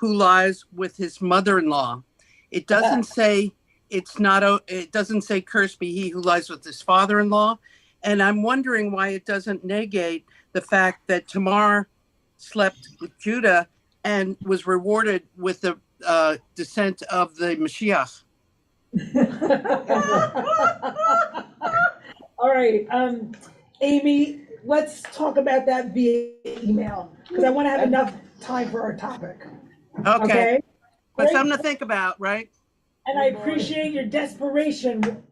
who lies with his mother-in-law. It doesn't say it doesn't say cursed be he who lies with his father-in-law. And I'm wondering why it doesn't negate the fact that Tamar slept with Judah and was rewarded with the descent of the Mashiach. All right, Amy, let's talk about that via email because I want to have enough time for our topic. Okay. But something to think about, right? And I appreciate your desperation,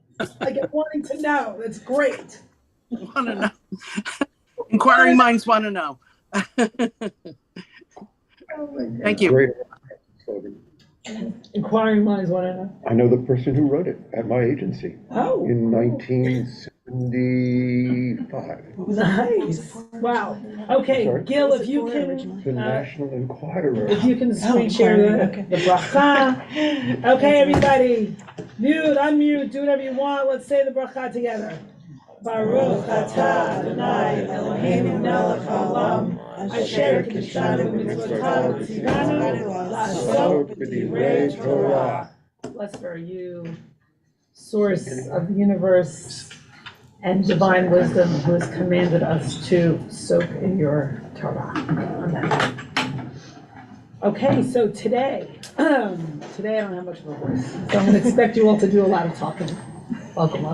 like wanting to know. That's great. Want to know? Inquiring minds want to know. Thank you. Great. Inquiring minds want to know. I know the person who wrote it at my agency. Oh. In 1975. Nice. Wow. Okay, Gil, if you can. The National Enquirer. If you can screen share the bracha. Okay, everybody. Mute, unmute, do whatever you want. Let's say the bracha together. Baruch atah Adonai Eloheinu melech haolam asher kiddushanu b'mitzvotav v'tzivanu la'asok b'divrei Torah. Blessed are you, source of the universe and divine wisdom, who has commanded us to soak in your Torah. Amen. Okay, so today I don't have much of a voice, so I'm going to expect you all to do a lot of talking. Welcome.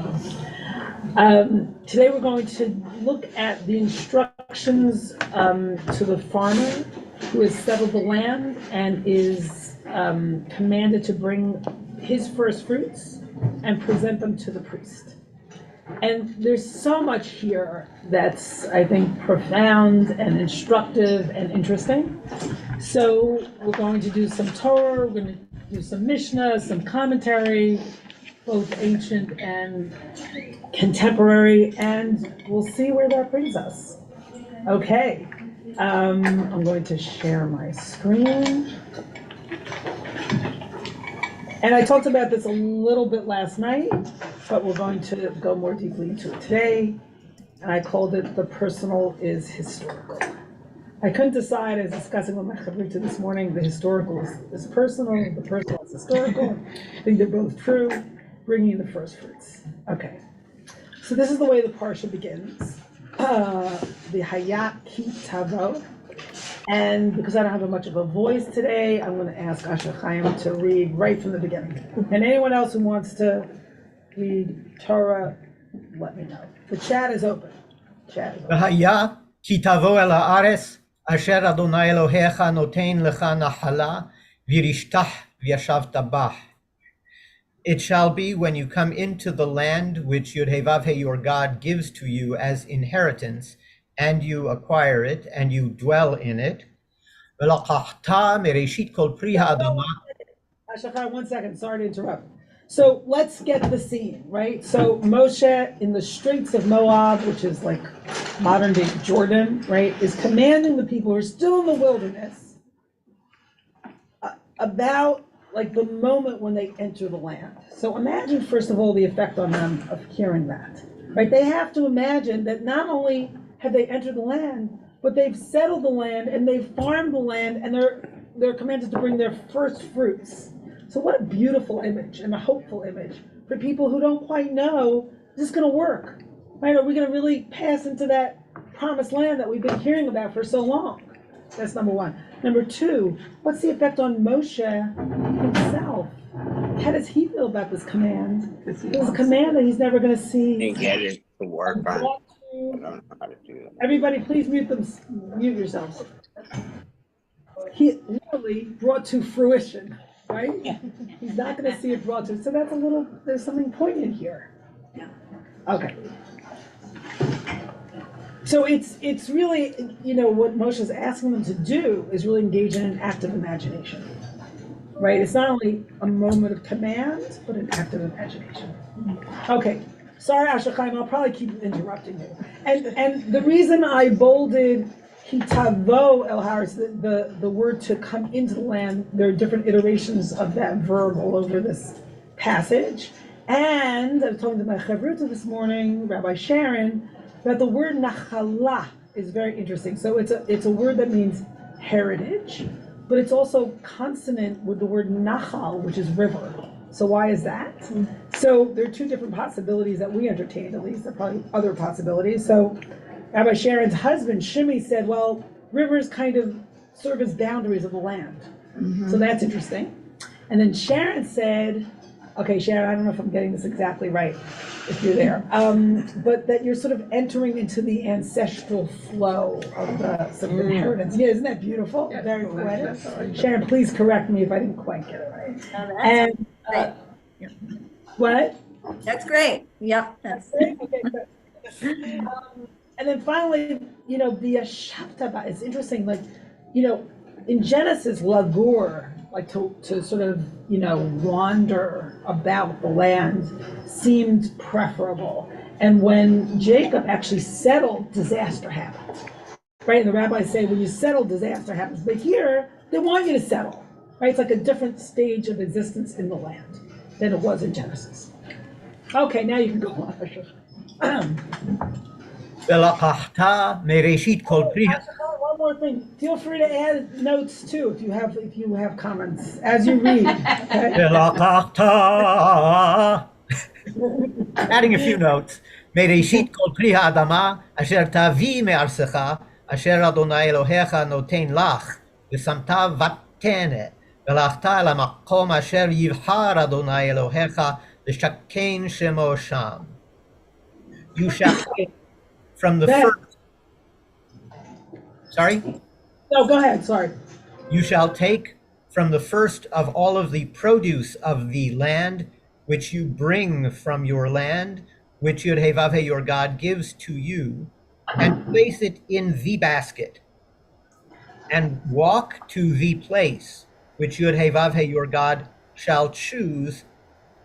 Today we're going to look at the instructions to the farmer who has settled the land and is commanded to bring his first fruits and present them to the priest. And there's so much here that's, I think, profound and instructive and interesting. So we're going to do some Torah, we're going to do some Mishnah, some commentary, both ancient and contemporary, and we'll see where that brings us. Okay, I'm going to share my screen. And I talked about this a little bit last night, but we're going to go more deeply into it today. And I called it The Personal is Historical. I couldn't decide. I was discussing with my chavruta this morning. The historical is personal, the personal is historical. I think they're both true. Bringing the first fruits. Okay. So this is the way the parsha begins. The Hayat Ki Tavo. And because I don't have much of a voice today, I'm going to ask Asher Chaim to read right from the beginning. And anyone else who wants to read Torah, let me know. The chat is open. V'haya ki tavo el haaretz asher Adonai Elohecha noten lecha nachala v'rishtah v'yashavta bach. It shall be when you come into the land which Yud-Heh-Vav-Heh your God gives to you as inheritance, and you acquire it, and you dwell in it. V'lakachta mereshit kol pri ha'adamah. Ashachar, 1 second, sorry to interrupt. So let's get the scene, right? So Moshe in the Straits of Moab, which is like modern day Jordan, right, is commanding the people who are still in the wilderness about like the moment when they enter the land. So imagine, first of all, the effect on them of hearing that, right? They have to imagine that not only have they entered the land, but they've settled the land and they've farmed the land, and they're commanded to bring their first fruits. So what a beautiful image and a hopeful image for people who don't quite know, is this going to work? Right? Are we going to really pass into that promised land that we've been hearing about for so long? That's number one. Number two, what's the effect on Moshe himself? How does he feel about this command? It's a command that he's never going to see. And get it to work on. I don't know how to do that. Everybody, please mute yourselves. He literally brought to fruition, right? Yeah. He's not going to see it brought to. So that's there's something poignant here. Yeah. Okay. So it's really, what Moshe is asking them to do is really engage in an active imagination, right? It's not only a moment of command, but an active imagination. Okay, sorry, Asher Chaim, I'll probably keep interrupting you. And the reason I bolded hitavo el haaretz, the word to come into the land, there are different iterations of that verb all over this passage. And I was talking to my chavruta this morning, Rabbi Sharon, that the word nachala is very interesting. So it's a word that means heritage, but it's also consonant with the word nachal, which is river. So why is that? So there are two different possibilities that we entertained, at least. There are probably other possibilities. So Rabbi Sharon's husband, Shimi, said, well, rivers kind of serve as boundaries of the land. So that's interesting. And then Sharon said, okay, Sharon, I don't know if I'm getting this exactly right, if you're there, but that you're sort of entering into the ancestral flow of the sort of inheritance. Yeah, isn't that beautiful? Very poetic. Sharon, please correct me if I didn't quite get it right. And what? That's great. Yep, that's Okay, good. And then finally, the Shavta, it's interesting, like, in Genesis, lagur, like to sort of, wander about the land seemed preferable. And when Jacob actually settled, disaster happened. Right? And the rabbis say, when you settle, disaster happens. But here, they want you to settle. Right? It's like a different stage of existence in the land than it was in Genesis. Okay, now you can go on. ולקחת מראשית כל פרי One more thing. Feel free to add notes too if you have comments as you read. Okay? ולקחת adding a few notes מראשית כל פרי האדמה אשר תביא מארצך אשר אדוני אלוהיך נותן לך ושמת ותנה והלכת אל המקום אשר יבחר אדוני אלוהיך לשכן שמו שם. You shall take from the first. Sorry? No, go ahead. Sorry. You shall take from the first of all of the produce of the land which you bring from your land, which Yud-Heh-Vav-Heh your God gives to you, and place it in the basket, and walk to the place which Yud-Heh-Vav-Heh your God shall choose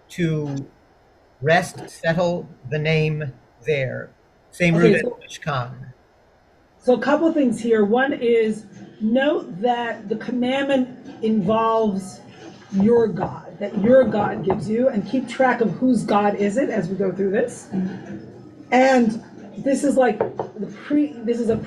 to rest, settle the name there. Same root as Mishkan. So a couple of things here. One is, note that the commandment involves your God, that your God gives you, and keep track of whose God is it as we go through this. And this is like this is a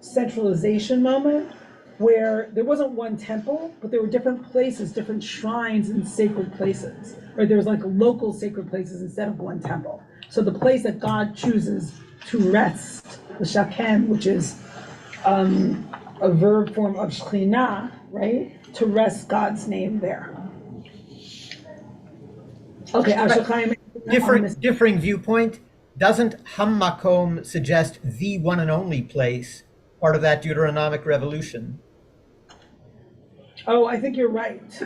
centralization moment where there wasn't one temple, but there were different places, different shrines and sacred places. Right? There was like local sacred places instead of one temple. So the place that God chooses to rest, the shaken, which is a verb form of shekhinah, right? To rest God's name there. Okay, Asher Differing viewpoint. Doesn't Hammakom suggest the one and only place, part of that Deuteronomic revolution? Oh, I think you're right.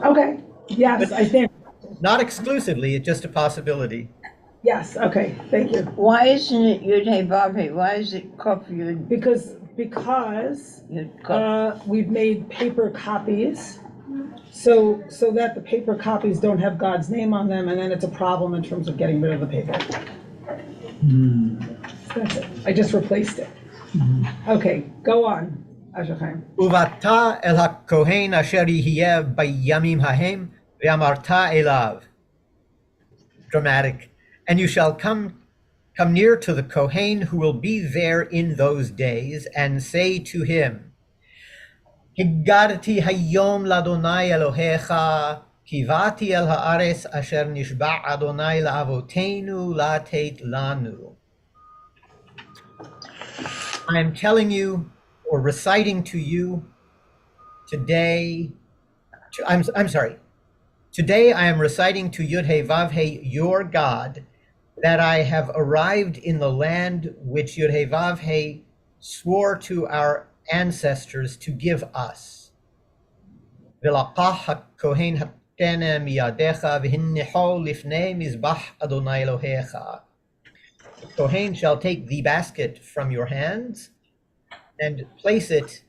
Okay, yes, I think. Not exclusively, it's just a possibility. Yes, okay, thank you. Why isn't it Yud-Heh-Vav-Heh? Why is it Kof Yud? Because Yud Kof? we've made paper copies, so that the paper copies don't have God's name on them, and then it's a problem in terms of getting rid of the paper. That's it. I just replaced it. Okay, go on, Asher Chaim. ובאת אל הכהן אשר יהיה בימים ההם, ואמרת אליו. Dramatic. And you shall come near to the Kohen who will be there in those days, and say to him, הגדתי היום לאדוני אלוהיך, כי באתי אל הארץ אשר נשבע אדוני לאבותינו לתת לנו. I am telling you, or reciting to you today, I'm sorry. Today I am reciting to Yud-Heh-Vav-Heh your God that I have arrived in the land which Yud-Heh-Vav-Heh swore to our ancestors to give us. V'laqach ha-kohen ha-tene miyadecha v'hinnecho lifnei mizbach Adonai Elohecha. The Kohen shall take the basket from your hands and place it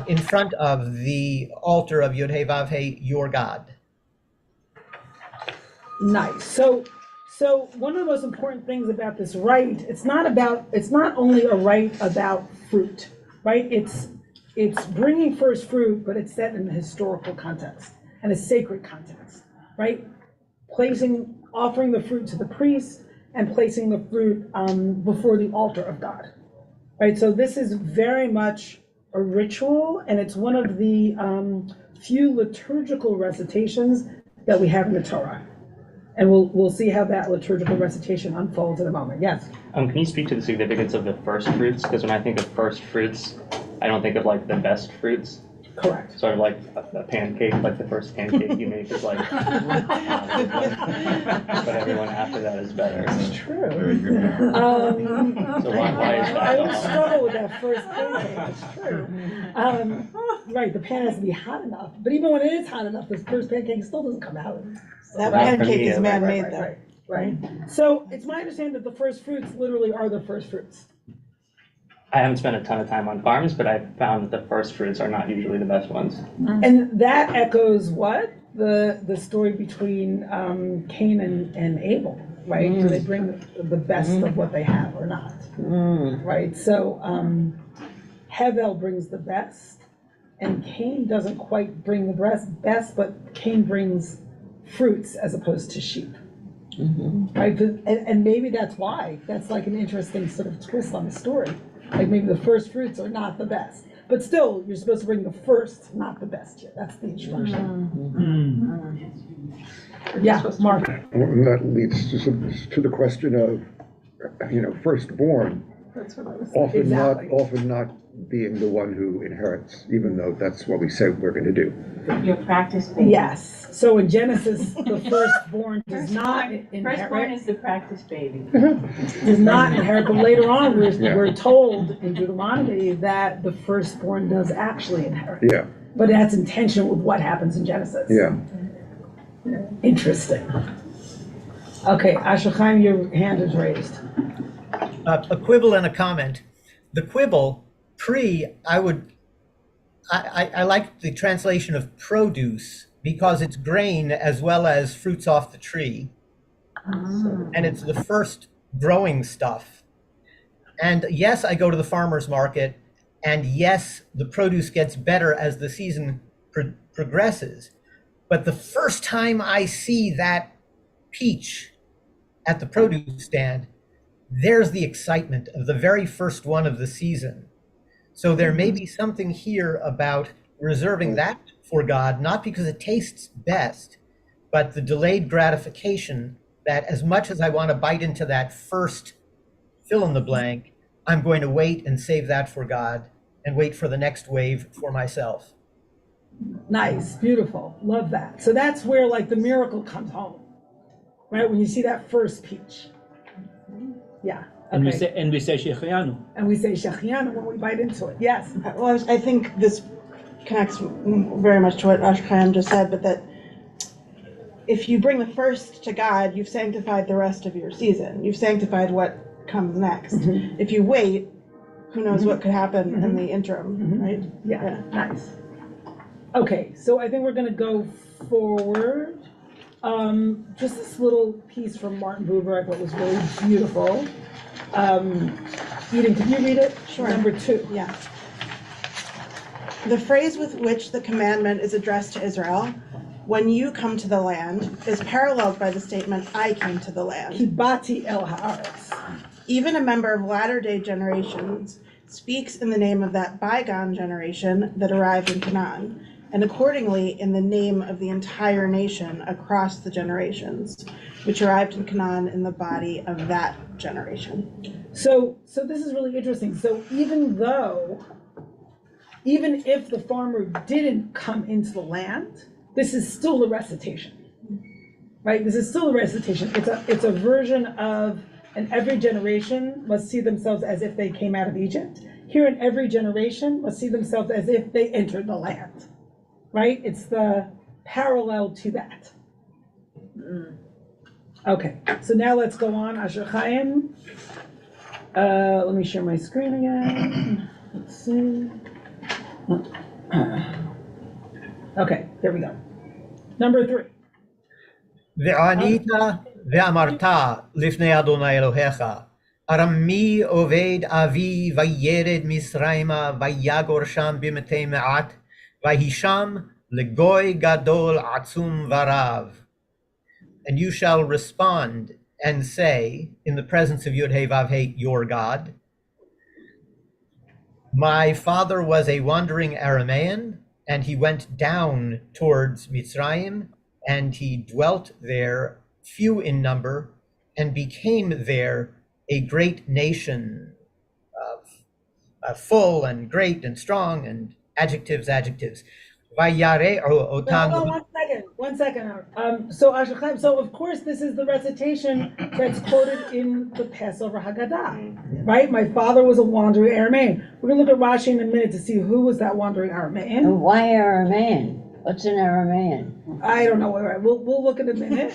in front of the altar of Yud-Heh-Vav-Heh, your God. Nice. So one of the most important things about this rite, it's not only a rite about fruit, right? It's bringing first fruit, but it's set in a historical context and a sacred context, right? Offering the fruit to the priest, and placing the fruit before the altar of God. Right, so this is very much a ritual, and it's one of the few liturgical recitations that we have in the Torah. And we'll see how that liturgical recitation unfolds in a moment. Yes? Can you speak to the significance of the first fruits? Because when I think of first fruits, I don't think of like the best fruits. Correct. Sort of like a pancake, like the first pancake you make is like, but everyone after that is better. It's true. So why is I don't that? struggle with that first pancake, it's true. Right, the pan has to be hot enough, but even when it is hot enough, this first pancake still doesn't come out. That Right, for pancake me, is right, man-made Right, though. right, right. So it's my understanding that the first fruits literally are the first fruits. I haven't spent a ton of time on farms, but I've found that the first fruits are not usually the best ones. And that echoes what? The story between Cain and Abel, right? Do they bring the best of what they have or not? Right, so Hevel brings the best, and Cain doesn't quite bring the best, but Cain brings fruits as opposed to sheep. Right, and maybe that's why. That's like an interesting sort of twist on the story. Like maybe the first fruits are not the best, but still, you're supposed to bring the first, not the best here. That's the instruction. Yeah, Mark. And that leads to the question of, firstborn, Exactly. often not being the one who inherits, even though that's what we say we're going to do. Your practice baby. Yes, so in Genesis, the firstborn does not Firstborn inherit, is the practice baby. does not inherit, but later on, Yeah. we're told in Deuteronomy that the firstborn does actually inherit. Yeah, But that's in tension with what happens in Genesis. yeah. Interesting. Okay, Asher Chaim, your hand is raised. A quibble and a comment. The quibble, I like the translation of produce because it's grain as well as fruits off the tree. And it's the first growing stuff. And yes, I go to the farmer's market, and yes, the produce gets better as the season progresses. But the first time I see that peach at the produce stand, there's the excitement of the very first one of the season. So there may be something here about reserving that for God, not because it tastes best, but the delayed gratification that as much as I want to bite into that first fill in the blank, I'm going to wait and save that for God and wait for the next wave for myself. Nice, beautiful, love that. So that's where like the miracle comes home, right? When you see that first peach. Yeah. And Okay. we say Shechianu. And we say Shechianu when we bite into it. Yes. Well, I think this connects very much to what Ashkayam just said, but that if you bring the first to God, you've sanctified the rest of your season. You've sanctified what comes next. If you wait, who knows what could happen in the interim, right? Yeah, nice. Okay, so I think we're gonna go forward. Just this little piece from Martin Buber I thought was really beautiful. Eden, can you read it? Sure. Number 2. Yeah. The phrase with which the commandment is addressed to Israel, when you come to the land, is paralleled by the statement, I came to the land. Kibati el haaretz. Even a member of latter-day generations speaks in the name of that bygone generation that arrived in Canaan, and accordingly in the name of the entire nation across the generations, which arrived in Canaan in the body of that generation. So this is really interesting. So even if the farmer didn't come into the land, this is still the recitation, right? This is still the recitation. It's a version of, and every generation must see themselves as if they came out of Egypt. Here in every generation must see themselves as if they entered the land, right? It's the parallel to that. Okay, so now let's go on. Asher Chaim. Let me share my screen again. Let's see. Okay, there we go. Number 3. וענית ואמרת לפני אדוני אלוהיך, ארמי עובד אבי וירד מצרימה ויגור שם במתי מעט, ויהי שם לגוי גדול עצום ורב. And you shall respond and say, in the presence of Yud-Heh-Vav-Heh, your God, my father was a wandering Aramaean, and he went down towards Mitzrayim, and he dwelt there, few in number, and became there a great nation, full and great and strong, and adjectives. Vayare'u Hold otanu. on 1 second. So Ashachem, so of course this is the recitation that's quoted in the Passover Haggadah, right? My father was a wandering Aramaean. We're gonna look at Rashi in a minute to see who was that wandering Aramaean. And why Aramaean? What's an Aramaean? I don't know. We'll look in a minute.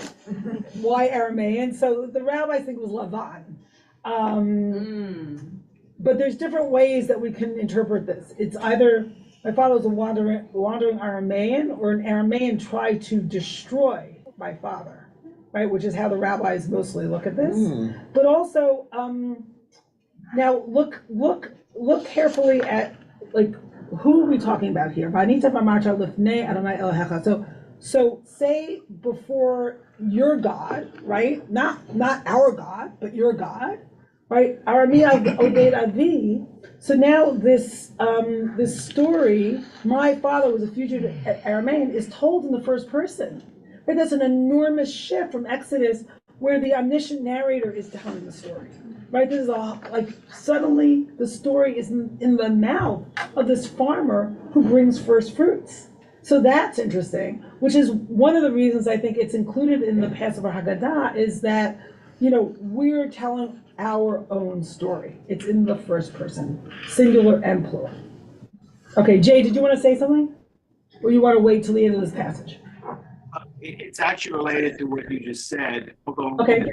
Why Aramaean? So the rabbis think it was Lavan. But there's different ways that we can interpret this. It's either my father was a wandering Aramaean, or an Aramaean tried to destroy my father, right? Which is how the rabbis mostly look at this. But also, now look carefully at like who are we talking about here? So say before your God, right? Not our God, but your God. Right, Arami Obed Avi. So now this story, my father was a fugitive Aramaean, is told in the first person. Right, that's an enormous shift from Exodus, where the omniscient narrator is telling the story. Right, this is suddenly the story is in the mouth of this farmer who brings first fruits. So that's interesting, which is one of the reasons I think it's included in the Passover Haggadah, is that we're telling our own story. It's in the first person, singular and plural. Okay, Jay, did you want to say something? Or you want to wait till the end of this passage? It's actually related to what you just said. Okay.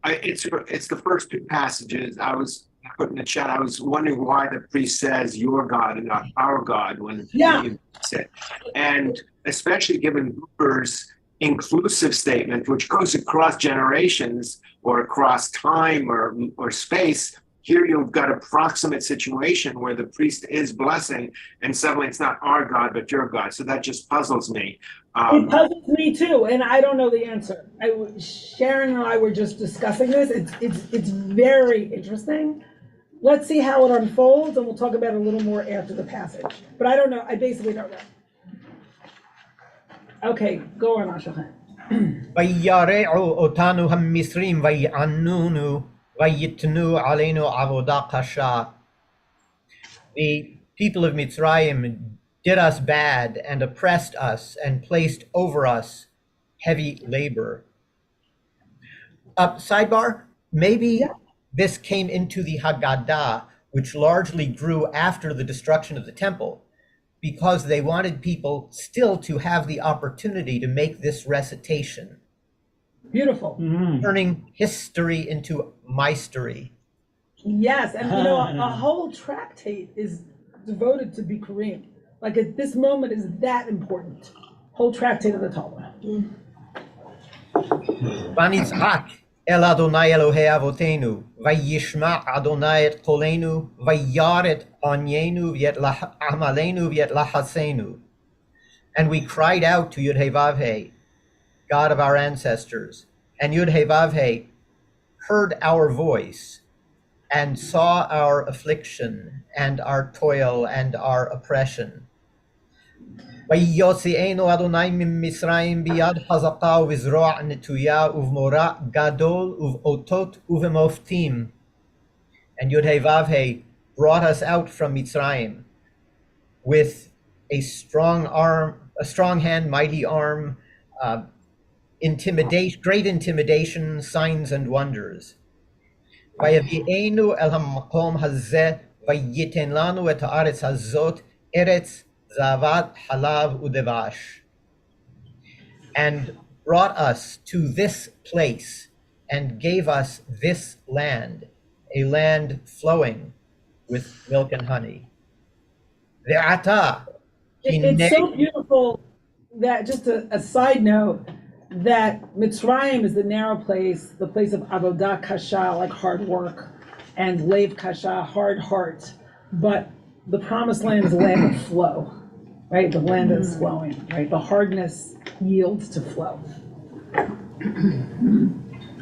It's the first two passages. I was putting in the chat. I was wondering why the priest says your God and not our God when he said, and especially given Buber's inclusive statement, which goes across generations or across time or space. Here you've got a proximate situation where the priest is blessing, and suddenly it's not our God, but your God. So that just puzzles me. It puzzles me too, and I don't know the answer. Sharon and I were just discussing this. It's very interesting. Let's see how it unfolds, and we'll talk about it a little more after the passage. But I don't know. I basically don't know. Okay, go on, Ashachem. Vayare'u otanu hamisrim vayannunu vayitnu aleinu avodah kasha. The people of Mitzrayim did us bad and oppressed us and placed over us heavy labor. Sidebar, maybe this came into the Haggadah, which largely grew after the destruction of the temple, because they wanted people still to have the opportunity to make this recitation. Beautiful. Turning history into mystery. Yes, and a whole tractate is devoted to Bikurim. Like at this moment is that important. Whole tractate of the Torah. Vanitzak el Adonai Elohei Avotenu, vayishma Adonai et kolenu, vayaret anyenu v'et amalenu v'et lahasenu. And we cried out to Yud-Heh-Vav-Heh, God of our ancestors, and Yud-Heh-Vav-Heh heard our voice and saw our affliction and our toil and our oppression. ויוציאנו אדוני ממצרים ביד חזקה ובזרוע נטויה ובמורא גדול ובאותות ובמופתים. And Yud-Heh-Vav-Heh brought us out from Mitzrayim with a strong hand, mighty arm, great intimidation, signs and wonders. ויביאנו אל המקום הזה וייתן לנו את הארץ הזאת, ארץ Zavat Halav Udevash, and brought us to this place and gave us this land, a land flowing with milk and honey. It's so beautiful that, just a side note, that Mitzrayim is the narrow place, the place of Avodah Kasha, like hard work, and Lev Kasha, hard heart, but the promised land is a land of flow. Right, the land is flowing, right? The hardness yields to flow.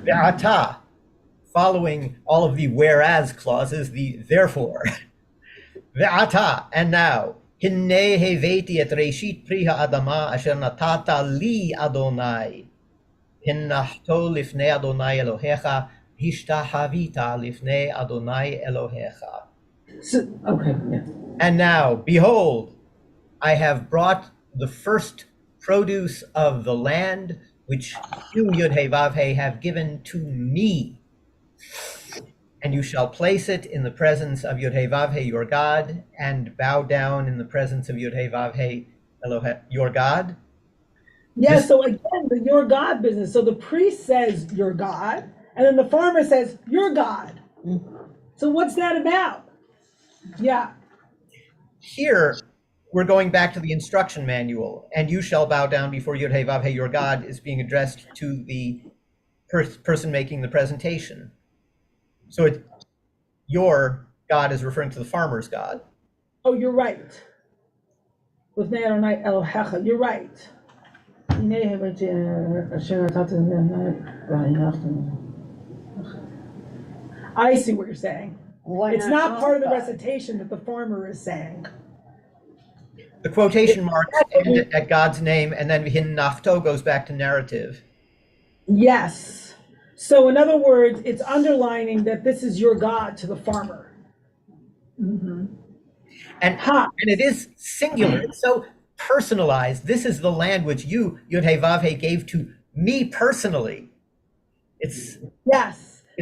Ve'ata, following all of the whereas clauses, the therefore. Ve'ata, and now. Hinne heveti et reshit pri ha'adama asher natata li Adonai. Hinnachto lifnei Adonai Elohecha, hishtahavita lifnei Adonai Elohecha. So, okay, yeah. And now, behold, I have brought the first produce of the land, which you, Yud-Heh-Vav-Heh, have given to me. And you shall place it in the presence of Yud-Heh-Vav-Heh, your God, and bow down in the presence of Yud-Heh-Vav-Heh, your God. Yeah, so again, the your God business. So the priest says your God, and then the farmer says your God. So what's that about? Yeah. Here, we're going back to the instruction manual, and you shall bow down before Yud-Heh-Vav-Heh, your God, is being addressed to the person making the presentation. So your God is referring to the farmer's God. Oh, you're right. With Adonai Elohecha, you're right. I see what you're saying. It's not part of the recitation that the farmer is saying. The quotation marks end at God's name, and then Hin Nachto goes back to narrative. Yes. So in other words, it's underlining that this is your God to the farmer. Mm-hmm. And it is singular. It's so personalized. This is the land which you, Yud-Heh-Vav-Heh, gave to me personally. It's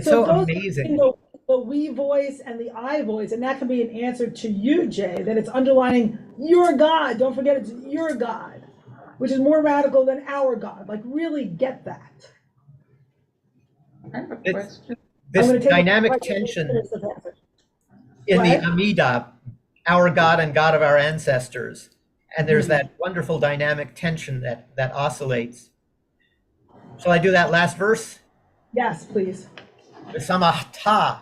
so amazing. The we voice and the I voice, and that can be an answer to you, Jay, that it's underlining your God. Don't forget it's your God, which is more radical than our God. Like, really get that. I have a question. This dynamic tension in the Amida, our God and God of our ancestors. And there's that wonderful dynamic tension that oscillates. Shall I do that last verse? Yes, please. V'samachta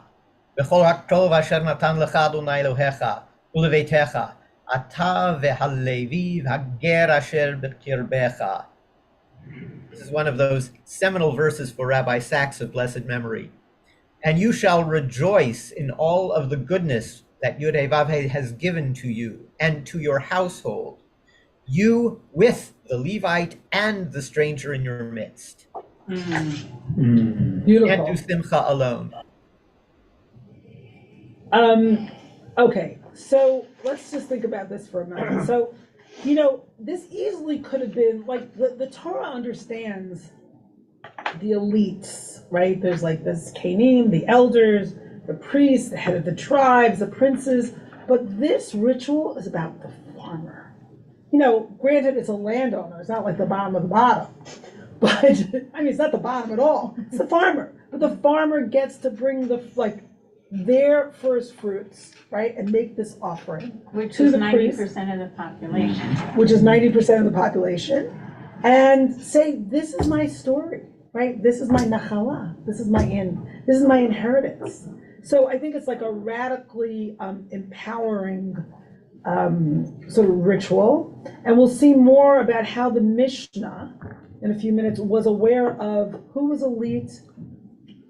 b'chol ha'tov asher natan lecha Adonai Elohecha uleveitecha ata v'halevi v'hager asher b'kirbecha. This is one of those seminal verses for Rabbi Sachs of blessed memory. And you shall rejoice in all of the goodness that Yud-Heh-Vav-Heh has given to you and to your household, you with the Levite and the stranger in your midst. Beautiful. Can't do simcha alone. Okay, so let's just think about this for a moment. So, this easily could have been, like, the Torah understands the elites, right? There's like this Canim, the elders, the priests, the head of the tribes, the princes, but this ritual is about the farmer. Granted, it's a landowner, it's not like the bottom of the bottom, but it's not the bottom at all, it's the farmer. But the farmer gets to bring their first fruits, right, and make this offering. Which is 90% of the population. Which is 90% of the population, and say, this is my story, right? This is my nachala. This is my inheritance. So I think it's like a radically elempowering sort of ritual, and we'll see more about how the Mishnah in a few minutes was aware of who was elite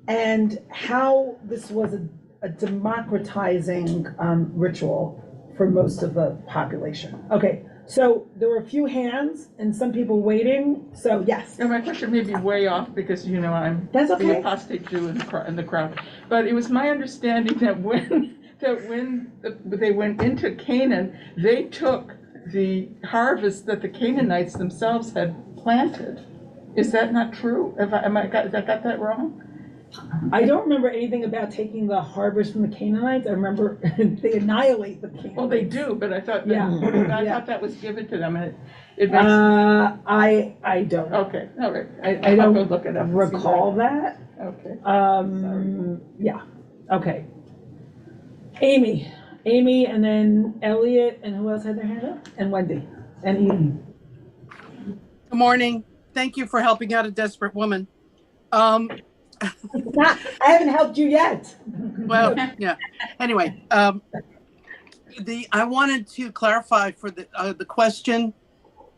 and how this was a democratizing ritual for most of the population. Okay, so there were a few hands and some people waiting. So yes. And my question may be way off because I'm That's okay. the apostate Jew in the crowd. But it was my understanding that when they went into Canaan, they took the harvest that the Canaanites themselves had planted. Is that not true? Have I got that wrong? I don't remember anything about taking the harvest from the Canaanites. I remember they annihilate the Canaanites. Well, they do, but I thought thought that was given to them. It makes. I don't. Okay, all right. I don't look it up recall that. Okay. Yeah. Okay. Amy, and then Elliot, and who else had their hand up? And Wendy, and Eden. Good morning. Thank you for helping out a desperate woman. I haven't helped you yet. Well, yeah. Anyway, I wanted to clarify for the question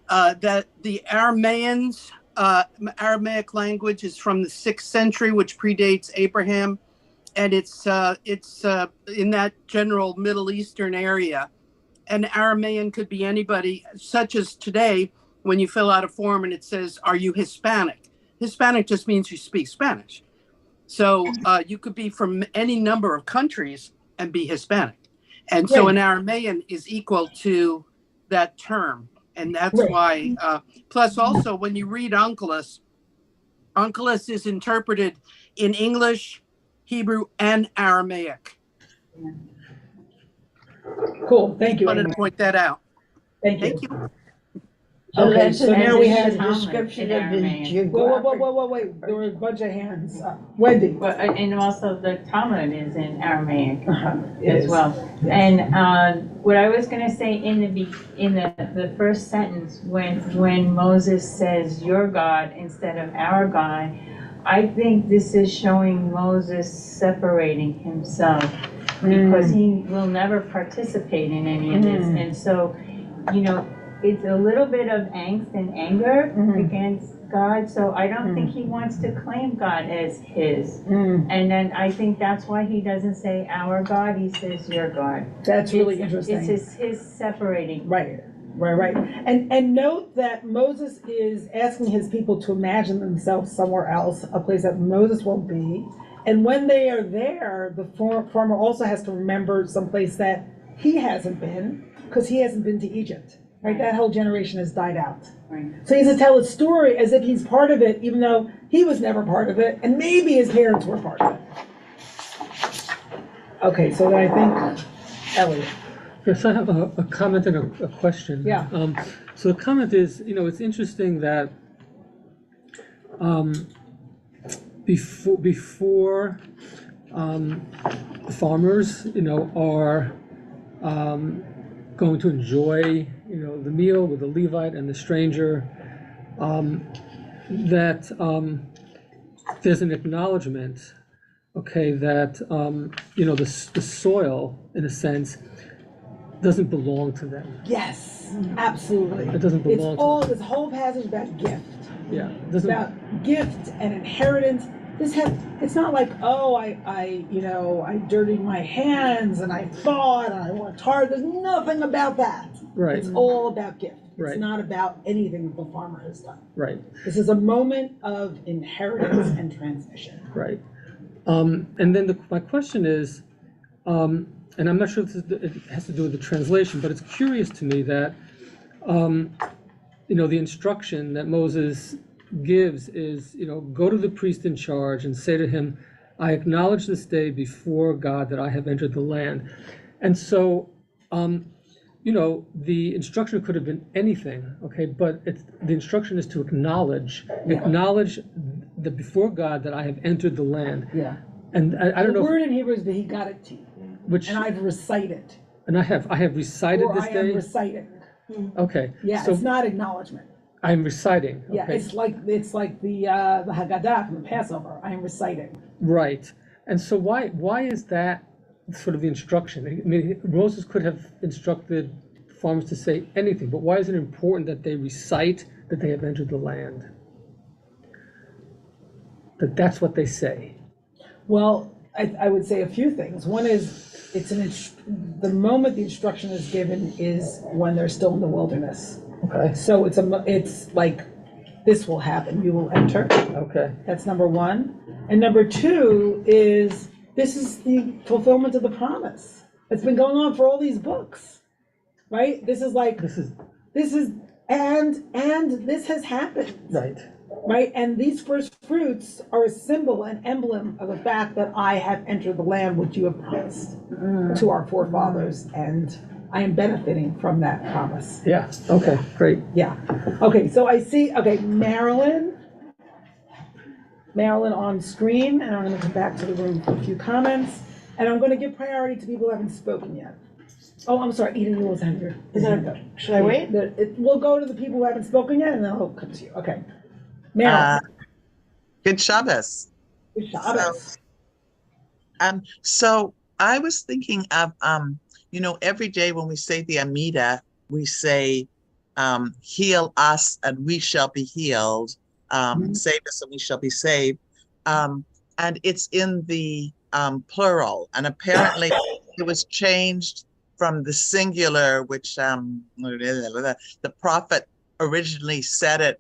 that the Aramaeans Aramaic language is from the 6th century, which predates Abraham, and it's in that general Middle Eastern area. And Aramaean could be anybody, such as today, when you fill out a form and it says, "Are you Hispanic?" Hispanic just means you speak Spanish. So you could be from any number of countries and be Hispanic. And so an Aramaean is equal to that term. And that's why, plus also when you read Onkelos, Onkelos is interpreted in English, Hebrew, and Aramaic. Cool, thank you. I wanted to point that out. Thank you. Thank you. Okay, so now we have a description of his Whoa, geographic. wait, there were a bunch of hands up. Wendy. But, and also the Talmud is in Aramaic It as is. well. And what I was gonna say in the first sentence, when Moses says your God instead of our God, I think this is showing Moses separating himself because he will never participate in any of this. And so, you know, it's a little bit of angst and anger against God, so I don't think he wants to claim God as his. And then I think that's why he doesn't say our God, he says your God. That's really interesting. It's his separating. Right. And note that Moses is asking his people to imagine themselves somewhere else, a place that Moses won't be. And when they are there, the farmer also has to remember someplace that he hasn't been, because he hasn't been to Egypt. Right? That whole generation has died out. Right. So he has to tell a story as if he's part of it, even though he was never part of it, and maybe his parents were part of it. Okay, so then I think Elliot. Yes, I have a comment and a question. Yeah. So the comment is, it's interesting that before farmers, are going to enjoy, the meal with the Levite and the stranger, that there's an acknowledgement, that the soil, in a sense, doesn't belong to them. Yes, absolutely. It doesn't belong It's all to them. this whole passage about gift. Yeah, it It's doesn't. about gift and inheritance. It's not like, oh, I dirtied my hands and I fought and I worked hard. There's nothing about that. Right. It's all about gift. It's Right. not about anything that the farmer has done. Right. This is a moment of inheritance and transmission. Right. And then my question is, and I'm not sure if it has to do with the translation, but it's curious to me that, the instruction that Moses gives is, go to the priest in charge and say to him, I acknowledge this day before God that I have entered the land. And so, the instruction could have been anything, but the instruction is to acknowledge that before God that I have entered the land. Yeah. And I don't know. The word in Hebrew is that he got it to you. Which, and I've recited. And I have recited this I day. am reciting. Okay. Yeah, so it's not acknowledgement. I'm reciting. Okay. Yeah, it's like the Haggadah from the Passover. I am reciting. Right. And so why is that sort of the instruction? I mean, Moses could have instructed farmers to say anything, but why is it important that they recite that they have entered the land? That's what they say. Well, I would say a few things. One is the moment the instruction is given is when they're still in the wilderness. Okay. So it's like this will happen. You will enter. Okay. That's number one. And number two is this is the fulfillment of the promise. It's been going on for all these books, right? This is and this has happened. Right. Right, and these first fruits are a symbol, an emblem of the fact that I have entered the land which you have promised to our forefathers, and I am benefiting from that promise. Yeah, okay, great. Yeah, okay, so I see, Marilyn on screen, and I'm gonna come back to the room for a few comments, and I'm gonna give priority to people who haven't spoken yet. Oh, I'm sorry, Eden, you was on here. Should I wait? We'll go to the people who haven't spoken yet, and then I'll come to you, okay. Good Shabbos. Good Shabbos. So I was thinking of, every day when we say the Amida, we say, heal us and we shall be healed. save us and we shall be saved. And it's in the plural. And apparently it was changed from the singular, which the prophet originally said it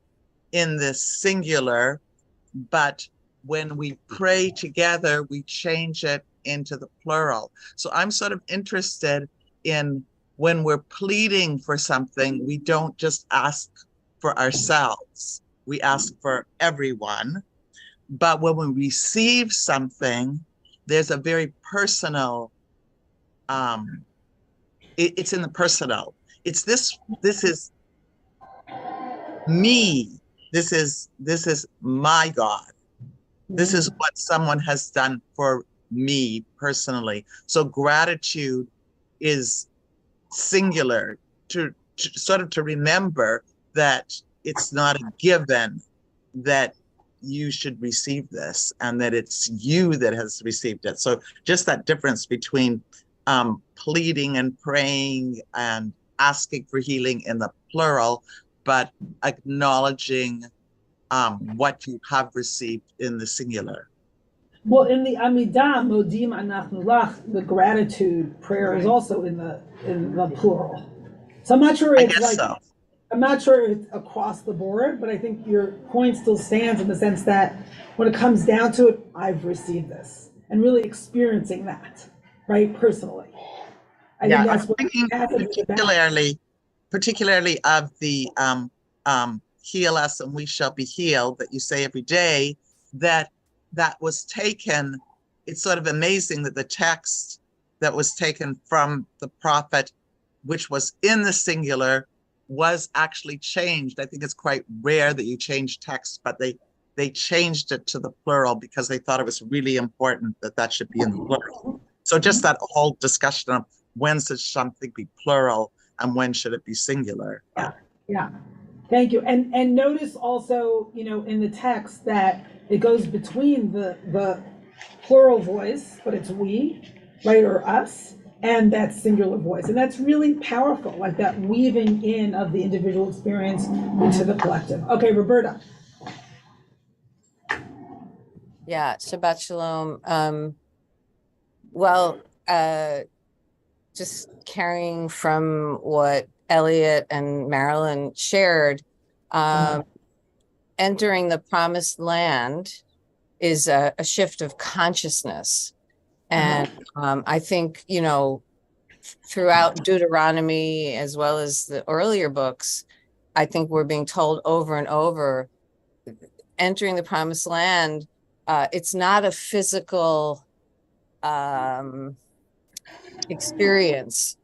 in the singular, but when we pray together, we change it into the plural. So I'm sort of interested in when we're pleading for something, we don't just ask for ourselves, we ask for everyone. But when we receive something, there's a very personal, it's in the personal. It's this is me. This is my God. This is what someone has done for me personally. So gratitude is singular, to sort of to remember that it's not a given that you should receive this and that it's you that has received it. So just that difference between pleading and praying and asking for healing in the plural, but acknowledging what you have received in the singular. Well, in the Amidah, Modim Anachnu Lach, the gratitude prayer is also in the plural. So I'm not sure it's like, so. I'm not sure if it's across the board, but I think your point still stands in the sense that when it comes down to it, I've received this, and really experiencing that, right, personally. I think that's what particularly of the heal us and we shall be healed that you say every day, that was taken. It's sort of amazing that the text that was taken from the prophet, which was in the singular, was actually changed. I think it's quite rare that you change text, but they changed it to the plural because they thought it was really important that should be in the plural. So just that whole discussion of when should something be plural and when should it be singular. Yeah. Thank you. And notice also, in the text that it goes between the plural voice, but it's we, right, or us, and that singular voice. And that's really powerful, like that weaving in of the individual experience into the collective. Okay, Roberta. Yeah, Shabbat Shalom. Just carrying from what Elliot and Marilyn shared, entering the promised land is a shift of consciousness. And I think, throughout Deuteronomy, as well as the earlier books, I think we're being told over and over, entering the promised land, it's not a physical experience.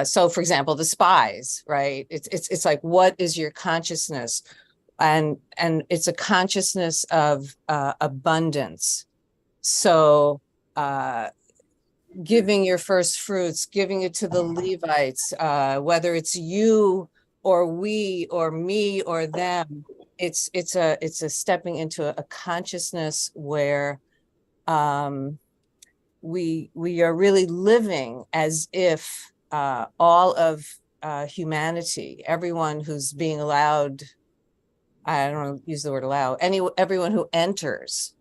So for example, the spies, right? It's like, what is your consciousness? And it's a consciousness of abundance. So giving your first fruits, giving it to the Levites, whether it's you or we or me or them, it's a stepping into a consciousness where we are really living as if all of humanity, everyone who's being allowed, I don't want to use the word allow, everyone who enters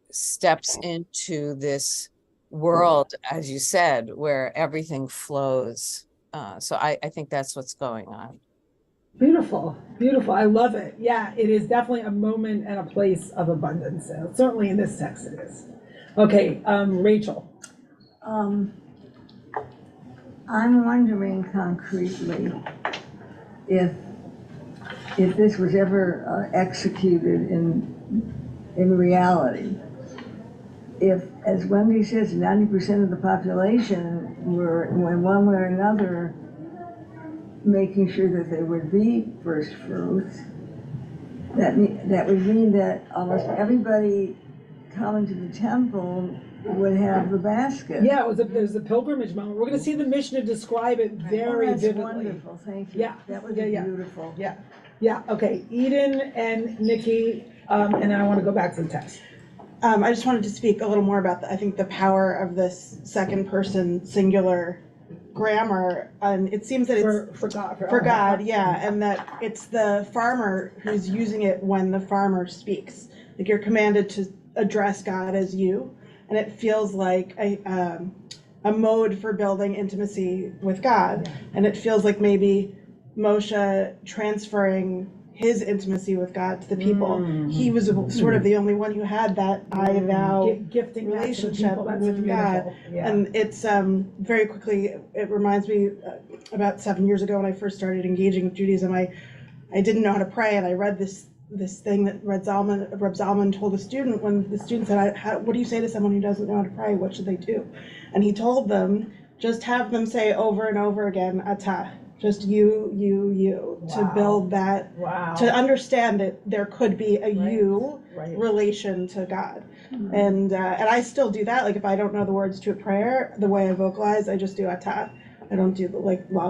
steps into this world, as you said, where everything flows. So I think that's what's going on. Beautiful, beautiful. I love it. Yeah, it is definitely a moment and a place of abundance. Certainly in this text it is. Okay, Rachel. I'm wondering concretely if this was ever executed in reality. If, as Wendy says, 90% of the population were, in one way or another, making sure that they would be first fruits, that would mean that almost everybody coming to the temple would have the basket. Yeah, there's a pilgrimage moment. We're going to see the Mishnah describe it very vividly. Wonderful, thank you. Yeah, that would be beautiful. Yeah. Okay, Eden and Nikki, and then I want to go back to the text. I just wanted to speak a little more about I think the power of this second person singular grammar, and it seems that it's for God, yeah, and that it's the farmer who's using it when the farmer speaks. Like you're commanded to address God as you, and it feels like a mode for building intimacy with God, and it feels like maybe Moshe transferring his intimacy with God to the people. He was sort of the only one who had that I thou Gifting relationship that's with God. Yeah. And it's very quickly, it reminds me about 7 years ago when I first started engaging with Judaism, I didn't know how to pray, and I read this thing that Reb Zalman told a student when the student said, what do you say to someone who doesn't know how to pray? What should they do? And he told them, just have them say over and over again, Atah. Just you, to build that, to understand that there could be a relation to God. And I still do that. Like if I don't know the words to a prayer, the way I vocalize, I just do Atah. I don't do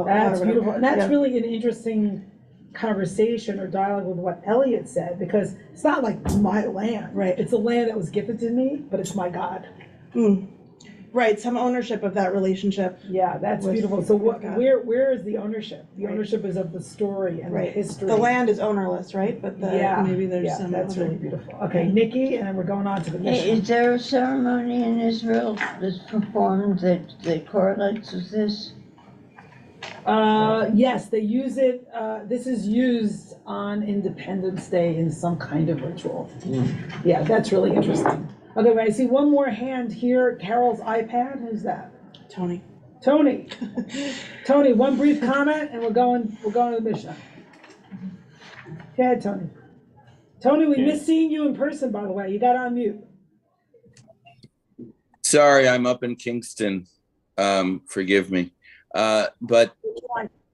That's beautiful. And that's really an interesting conversation or dialogue with what Elliot said, because it's not like my land, right? It's a land that was gifted to me, but it's my God. Right, some ownership of that relationship. Yeah, that's beautiful. So where is the ownership? The ownership is of the story and the history. The land is ownerless, right? But maybe there's some. That's really beautiful. Okay, Nikki, and then we're going on to the mission. Is there a ceremony in Israel that's performed that correlates with this? Yes, they use it. This is used on Independence Day in some kind of ritual. Yeah, that's really interesting. Okay, I see one more hand here. Carol's iPad. Who's that? Tony. Tony, one brief comment, and we're going to the Mishnah. Go ahead, Tony. Tony, we miss seeing you in person, by the way. You got on mute. Sorry, I'm up in Kingston. Forgive me. But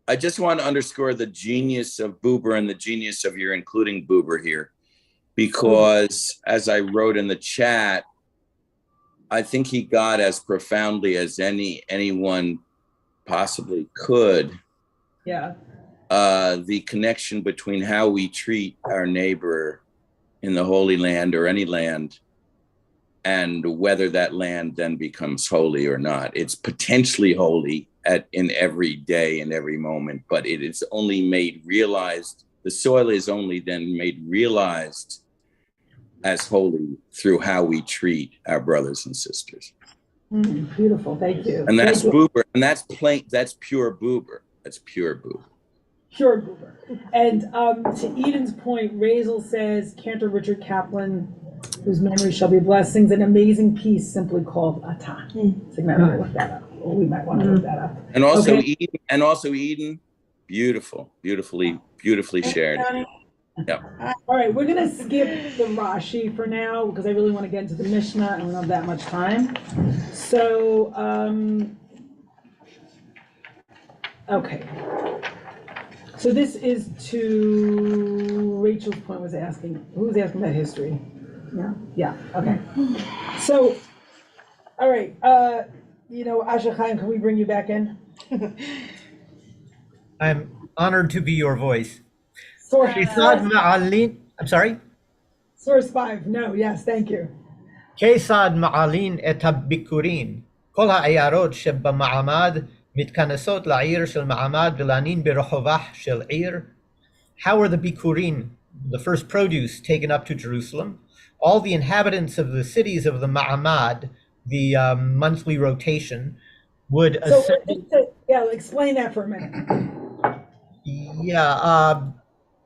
I just want to underscore the genius of Buber and the genius of your including Buber here. Because as I wrote in the chat, I think he got as profoundly as anyone possibly could. Yeah. The connection between how we treat our neighbor in the Holy Land or any land, and whether that land then becomes holy or not. It's potentially holy in every day and every moment, but it is only made realized. The soil is only then made realized as holy through how we treat our brothers and sisters. Beautiful, thank you. And that's Buber, and that's plain. That's pure Buber. That's pure Buber. Pure Buber. And to Eden's point, Razel says, Cantor Richard Kaplan, whose memory shall be blessed, sings an amazing piece simply called Atah. So you might want to look that up. Or we might want to look that up. And also Eden, beautifully shared. Yep. All right, we're gonna skip the Rashi for now because I really want to get into the Mishnah and we don't have that much time. So, okay. So this is to Rachel's point. Was asking who was asking about history? Yeah. Okay. So, all right. Asher Chaim, can we bring you back in? I'm honored to be your voice. I'm sorry? Source 5, no, yes, thank you. כיצד מעלין את הביקורין? כל העיירות שבמעמד מתכנסות לעיר של מעמד ולענין ברחובה של עיר. How are the bikurin, the first produce, taken up to Jerusalem? All the inhabitants of the cities of the ma'amad, the monthly rotation, would explain that for a minute.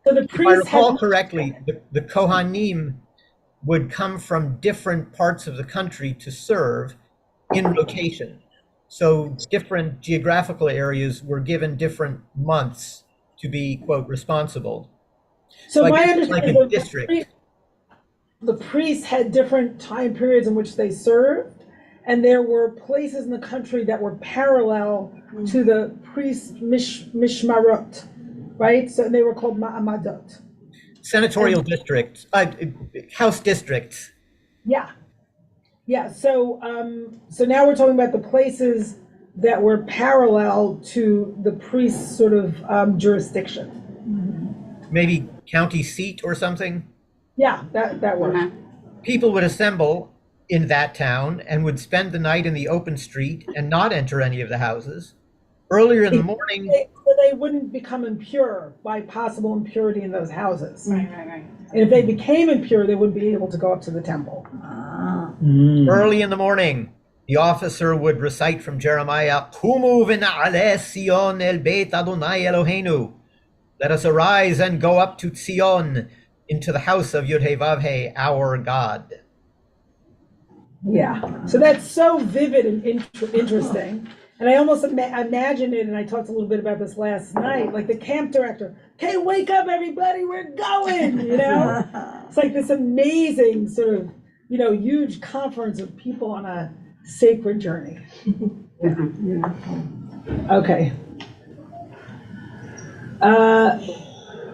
So if I recall correctly, the Kohanim would come from different parts of the country to serve in rotation. So different geographical areas were given different months to be, quote, responsible. So my understanding is the priests had different time periods in which they served, and there were places in the country that were parallel to the priest mishmarot. Right, so they were called ma'amadot. Senatorial districts, house districts. Yeah. So, so now we're talking about the places that were parallel to the priest's sort of jurisdiction. Maybe county seat or something. Yeah, that works. People would assemble in that town and would spend the night in the open street and not enter any of the houses. Earlier in the morning, so they wouldn't become impure by possible impurity in those houses. Right. And if they became impure, they wouldn't be able to go up to the temple. Early in the morning, the officer would recite from Jeremiah, Kumu v'na'aleh Sion el Beit Adonai Eloheinu. Let us arise and go up to Sion, into the house of Yud-Heh-Vav-Heh, our God. Yeah, so that's so vivid and interesting. And I almost imagine it, and I talked a little bit about this last night, like the camp director, okay, wake up everybody, we're going, you know? It's like this amazing sort of, you know, huge conference of people on a sacred journey. Yeah. Okay.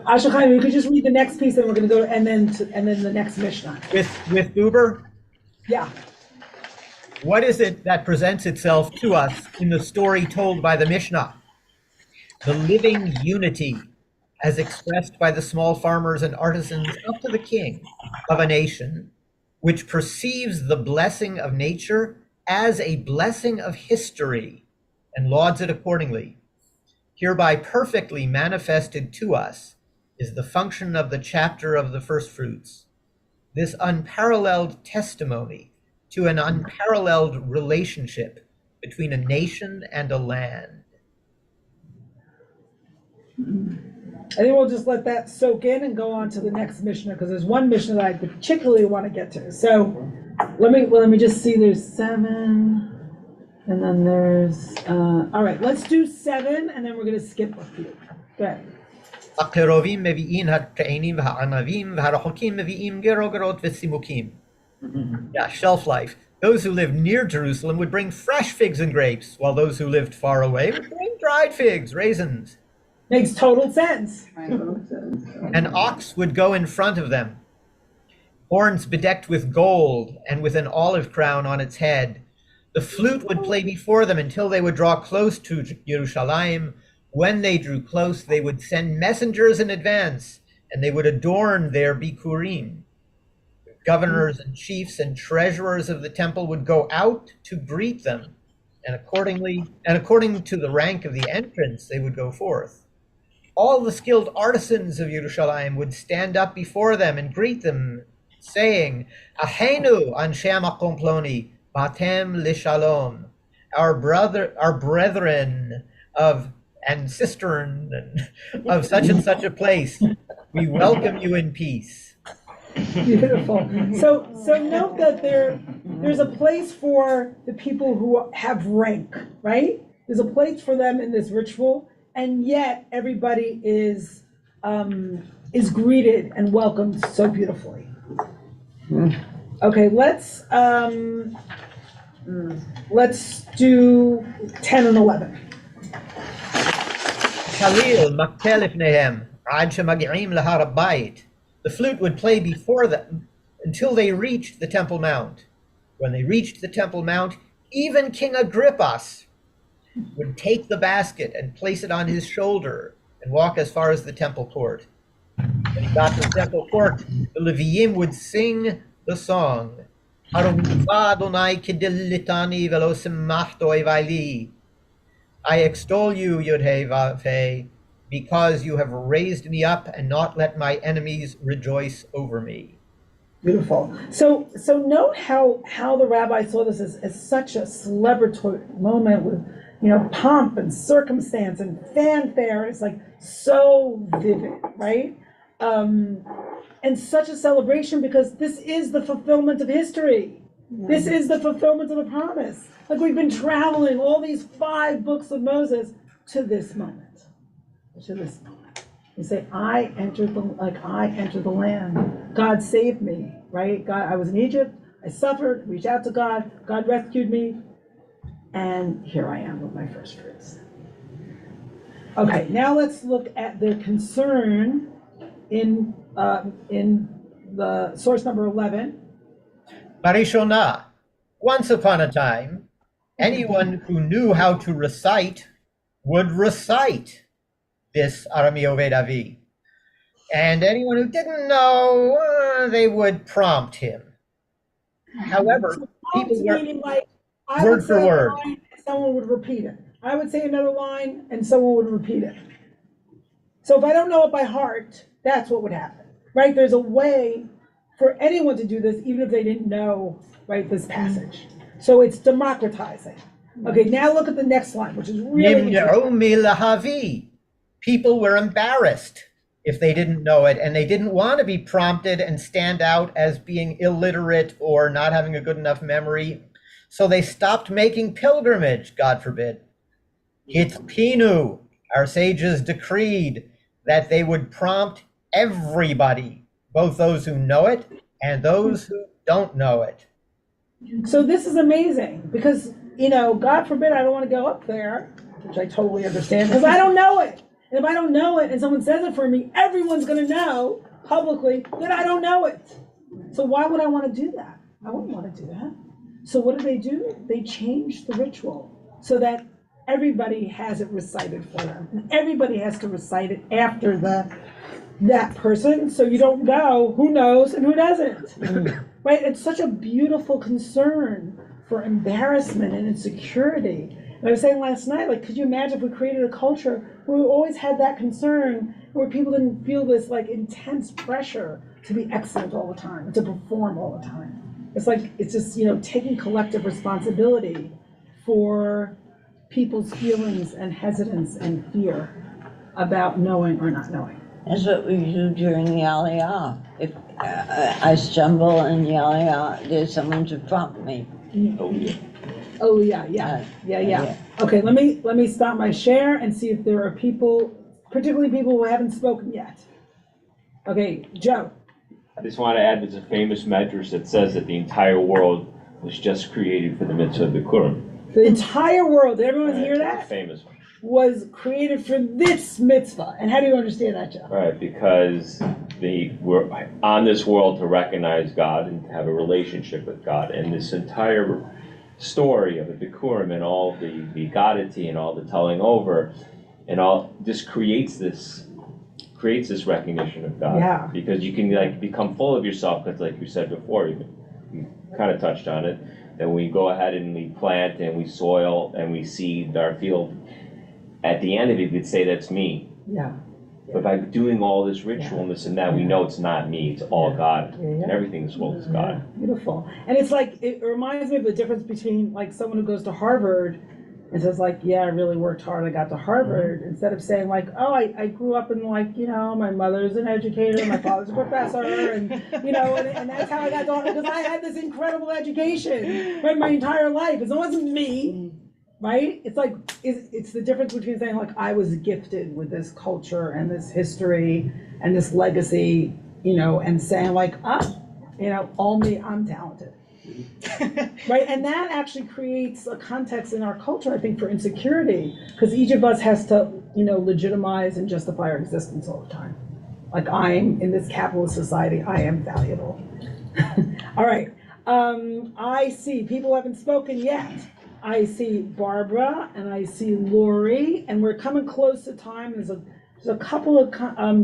Asher Chaim, you could just read the next piece, then we're going to go, and then the next Mishnah. With Uber? Yeah. What is it that presents itself to us in the story told by the Mishnah? The living unity as expressed by the small farmers and artisans up to the king of a nation, which perceives the blessing of nature as a blessing of history and lauds it accordingly. Hereby perfectly manifested to us is the function of the chapter of the first fruits. This unparalleled testimony to an unparalleled relationship between a nation and a land. I think we'll just let that soak in and go on to the next Mishnah, because there's one Mishnah that I particularly want to get to. So let me just see, there's 7, and then there's, all right, let's do 7, and then we're going to skip a few. Go ahead. הקרובים מביאים הטעינים והענבים והרחוקים מביאים גרו-גרות וצימוקים. Yeah, shelf life. Those who lived near Jerusalem would bring fresh figs and grapes, while those who lived far away would bring dried figs, raisins. Makes total sense. An ox would go in front of them, horns bedecked with gold and with an olive crown on its head. The flute would play before them until they would draw close to Jerusalem. When they drew close, they would send messengers in advance, and they would adorn their bikurim. Governors and chiefs and treasurers of the temple would go out to greet them, and according to the rank of the entrance, they would go forth. All the skilled artisans of Yerushalayim would stand up before them and greet them, saying, Ahenu anshe makom ploni, batem lishalom. Our brethren and sistern of such and such a place, we welcome you in peace. Beautiful. So note that there's a place for the people who have rank, right? There's a place for them in this ritual, and yet everybody is greeted and welcomed so beautifully. Okay, let's do 10 and 11. Khalil maktel ifnehem ad shemagi'im lahar habayit. The flute would play before them until they reached the Temple Mount. When they reached the Temple Mount, even King Agrippas would take the basket and place it on his shoulder and walk as far as the temple court. When he got to the temple court, the Leviim would sing the song, Adonai kedilitani velo simachto evaili. I extol you, Yud-Heh-Vav-Heh, because you have raised me up and not let my enemies rejoice over me. Beautiful. So note how the rabbi saw this as such a celebratory moment with, you know, pomp and circumstance and fanfare. It's like so vivid, right? And such a celebration, because this is the fulfillment of history. This is the fulfillment of the promise. Like, we've been traveling all these 5 books of Moses to this moment. You say, I entered the land. God saved me, right? God, I was in Egypt. I suffered, reached out to God. God rescued me. And here I am with my first fruits. Okay, now let's look at the concern in the source number 11. Barishona, once upon a time, anyone who knew how to recite would recite this Arameo Vedavi. And anyone who didn't know, they would prompt him. However, people were meaning like, I word would for say word. someone would repeat it. I would say another line and someone would repeat it. So if I don't know it by heart, that's what would happen, right? There's a way for anyone to do this, even if they didn't know, right, this passage. So it's democratizing. Okay, now look at the next line, which is really interesting. People were embarrassed if they didn't know it, and they didn't want to be prompted and stand out as being illiterate or not having a good enough memory. So they stopped making pilgrimage, God forbid. Hitpinu, our sages decreed that they would prompt everybody, both those who know it and those who don't know it. So this is amazing because, you know, God forbid I don't want to go up there, which I totally understand, because I don't know it. And if I don't know it and someone says it for me, everyone's going to know publicly that I don't know it. So why would I want to do that? I wouldn't want to do that. So what do? They changed the ritual so that everybody has it recited for them. And everybody has to recite it after that person, so you don't know who knows and who doesn't. Right? It's such a beautiful concern for embarrassment and insecurity. And I was saying last night, like, could you imagine if we created a culture where we always had that concern, where people didn't feel this like intense pressure to be excellent all the time, to perform all the time? It's like, it's just, you know, taking collective responsibility for people's feelings and hesitance and fear about knowing or not knowing. That's what we do during the Aliyah. If I stumble in the Aliyah, there's someone to prompt me. Oh yeah. Okay, let me stop my share and see if there are people, particularly people who haven't spoken yet. Okay, Joe. I just want to add there's a famous medrash that says that the entire world was just created for the mitzvah of Bikurim. The entire world, did everyone hear that? Famous one. Was created for this mitzvah. And how do you understand that, Joe? Right, because we're on this world to recognize God and to have a relationship with God. And this entire story of the Bikurim and all the begottity and all the telling over and all just creates this recognition of God. Yeah. Because you can like become full of yourself, because like you said before, you kind of touched on it, that we go ahead and we plant and we soil and we seed our field. At the end of it, we'd say that's me. Yeah. But by doing all this ritual and this and that, we know it's not me, it's all God. And everything in this world is God. Beautiful. And it's like, it reminds me of the difference between like someone who goes to Harvard and says like, yeah, I really worked hard, I got to Harvard, instead of saying like, oh, I grew up in like, you know, my mother's an educator, my father's a professor, and you know, and that's how I got to Harvard, because I had this incredible education, right, my entire life. It wasn't me, right? It's like, it's the difference between saying like, I was gifted with this culture and this history and this legacy, you know, and saying like, you know, all me, I'm talented. Right, and that actually creates a context in our culture, I think, for insecurity, because each of us has to, you know, legitimize and justify our existence all the time. Like, I'm in this capitalist society, I am valuable. All right, I see people who haven't spoken yet. I see Barbara and I see Lori, and we're coming close to time. There's a couple of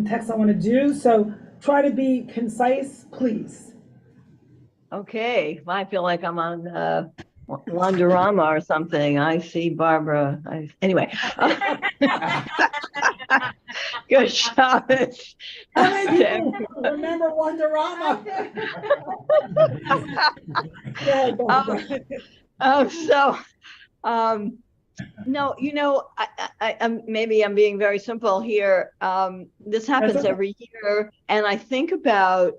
texts I want to do, so try to be concise, please. Okay, I feel like I'm on Wonderama or something. I see Barbara. Anyway. Good Shabbos. How many people remember Wonderama? No, you know, I'm maybe I'm being very simple here. This happens every year, and I think about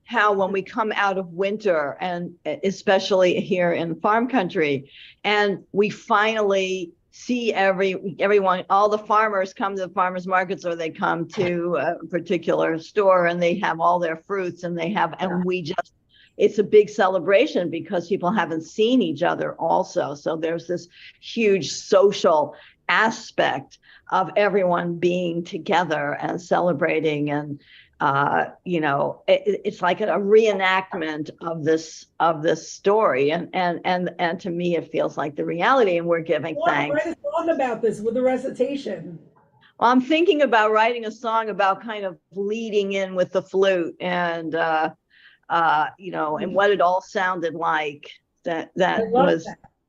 how when we come out of winter, and especially here in farm country, and we finally see everyone, all the farmers come to the farmers markets, or they come to a particular store and they have all their fruits, and it's a big celebration because people haven't seen each other also. So there's this huge social aspect of everyone being together and celebrating, and you know, it's like a reenactment of this story, and to me it feels like the reality, and we're giving thanks. Write a song about this with a recitation. Well, I'm thinking about writing a song about kind of leading in with the flute, and you know, and what it all sounded like. That was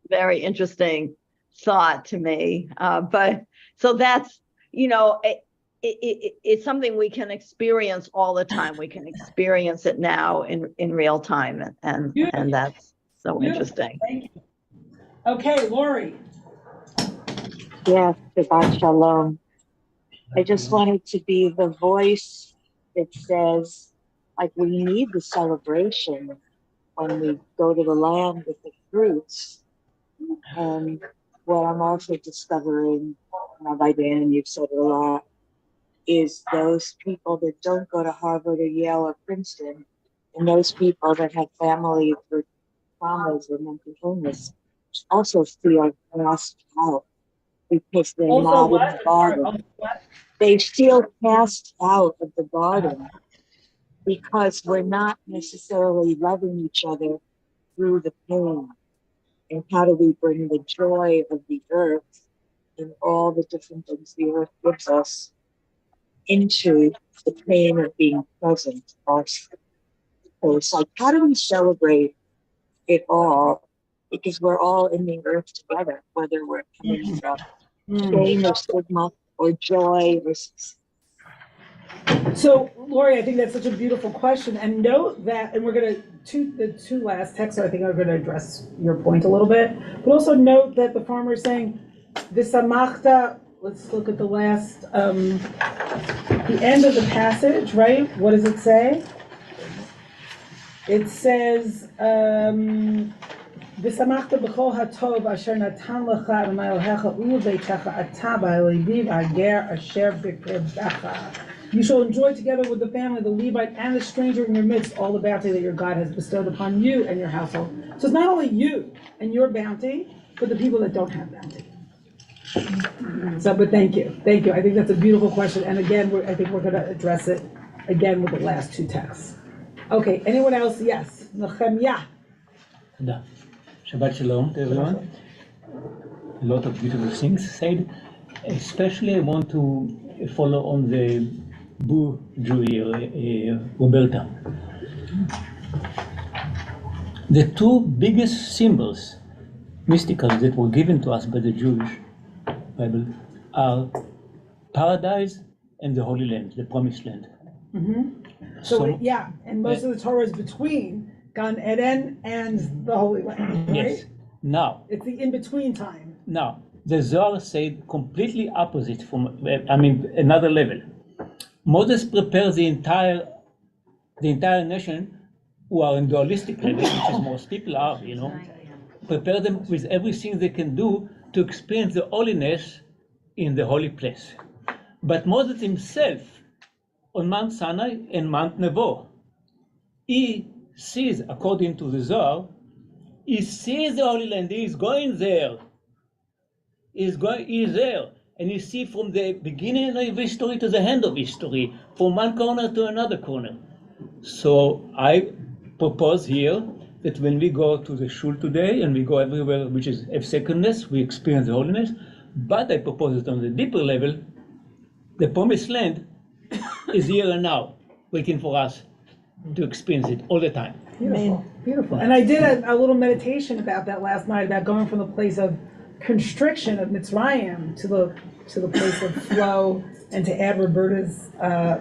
very interesting. thought to me. But so that's, it's something we can experience all the time. We can experience it now in real time. And that's so interesting. Thank you. Okay, Lori. Yes, Shabbat Shalom. I just wanted to be the voice that says, like, we need the celebration when we go to the land with the fruits. And what I'm also discovering, Rabbi Dan, you've said it a lot, is those people that don't go to Harvard or Yale or Princeton, and those people that have families with traumas or mental illness also feel cast out because they're Also not in the garden. They feel cast out of the garden because we're not necessarily loving each other through the pain. And how do we bring the joy of the earth and all the different things the earth gives us into the pain of being present also? So it's like, how do we celebrate it all? Because we're all in the earth together, whether we're coming from shame or stigma or joy or success. So, Lori, I think that's such a beautiful question. And note that, and we're going to, the two last texts, I think, are going to address your point a little bit. But also note that the farmer is saying, V'samachta, let's look at the last, the end of the passage, right? What does it say? It says, V'samachta b'chol hatov asher natan lecha v'mayolhecha u'leveitecha ata ba'leviv hager asher b'krebecha. You shall enjoy together with the family, the Levite, and the stranger in your midst, all the bounty that your God has bestowed upon you and your household. So it's not only you and your bounty, but the people that don't have bounty. So, but thank you. Thank you. I think that's a beautiful question. And again, I think we're going to address it again with the last two texts. Okay, anyone else? Yes. Nehemiah. Shabbat Shalom to everyone. A lot of beautiful things said. Especially I want to follow on the Boo Jew here, Roberta. The two biggest symbols, mystical, that were given to us by the Jewish Bible are paradise and the Holy Land, the Promised Land. Mm-hmm. So yeah, and most of the Torah is between Gan Eden and the Holy Land, right? Yes. Now, it's the in-between time. Now, the Zohar said completely opposite from, another level. Moses prepared the entire nation who are in dualistic level, which is most people are, prepare them with everything they can do to experience the holiness in the holy place. But Moses himself, on Mount Sinai and Mount Nebo, he sees, according to the Zohar, he sees the Holy Land, he is going there. He is there. And you see from the beginning of history to the end of history, from one corner to another corner. So I propose here that when we go to the shul today and we go everywhere which is of sacredness, we experience the holiness. But I propose that on the deeper level, the Promised Land is here and now, waiting for us to experience it all the time. Beautiful, beautiful. And I did a little meditation about that last night, about going from the place of constriction of Mitzrayim to the place of flow, and to add Roberta's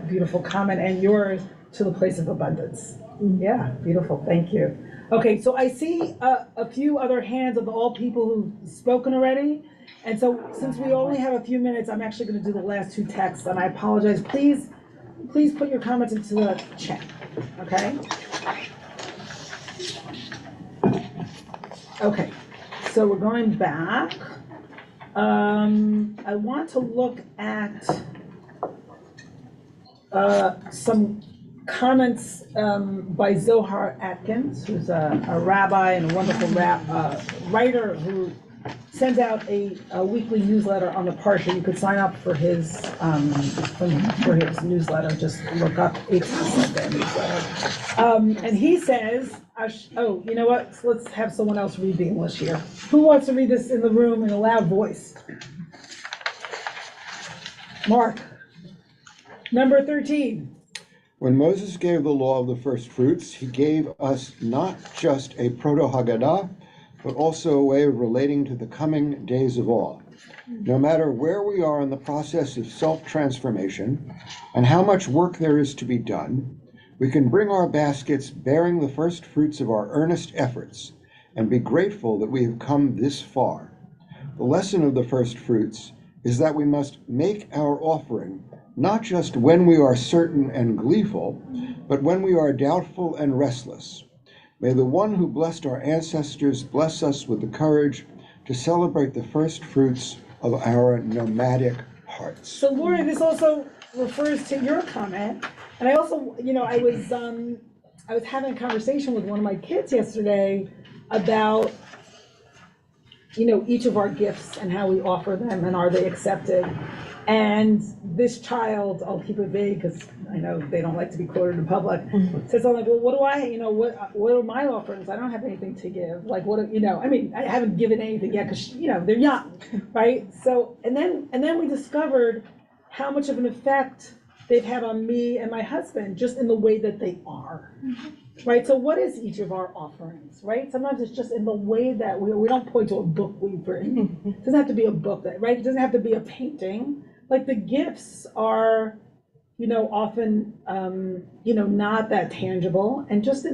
beautiful comment and yours to the place of abundance. Yeah, beautiful. Thank you. Okay, so I see a few other hands of all people who've spoken already. And so since we only have a few minutes, I'm actually going to do the last two texts, and I apologize. Please put your comments into the chat, okay? Okay, so we're going back. I want to look at some comments by Zohar Atkins, who's a rabbi and a wonderful writer who sends out a weekly newsletter on the Parsha. You could sign up for his newsletter. Just look up HCSF newsletter. And he says, oh, you know what? Let's have someone else read the English here. Who wants to read this in the room in a loud voice? Mark. Number 13. When Moses gave the law of the first fruits, he gave us not just a proto-Haggadah, but also a way of relating to the coming days of awe. No matter where we are in the process of self-transformation and how much work there is to be done, we can bring our baskets bearing the first fruits of our earnest efforts and be grateful that we have come this far. The lesson of the first fruits is that we must make our offering not just when we are certain and gleeful, but when we are doubtful and restless. May the one who blessed our ancestors bless us with the courage to celebrate the first fruits of our nomadic hearts. So Lori, this also refers to your comment. And I also, I was having a conversation with one of my kids yesterday about, each of our gifts and how we offer them and are they accepted. And this child, I'll keep it vague because I know they don't like to be quoted in public, says something like, well, what do I, what are my offerings? I don't have anything to give. Like, I haven't given anything yet because, they're young, right? So, and then we discovered how much of an effect they've had on me and my husband just in the way that they are, right? So what is each of our offerings, right? Sometimes it's just in the way that we don't point to a book we've written. It doesn't have to be a book, right? It doesn't have to be a painting. Like the gifts are, often, not that tangible and just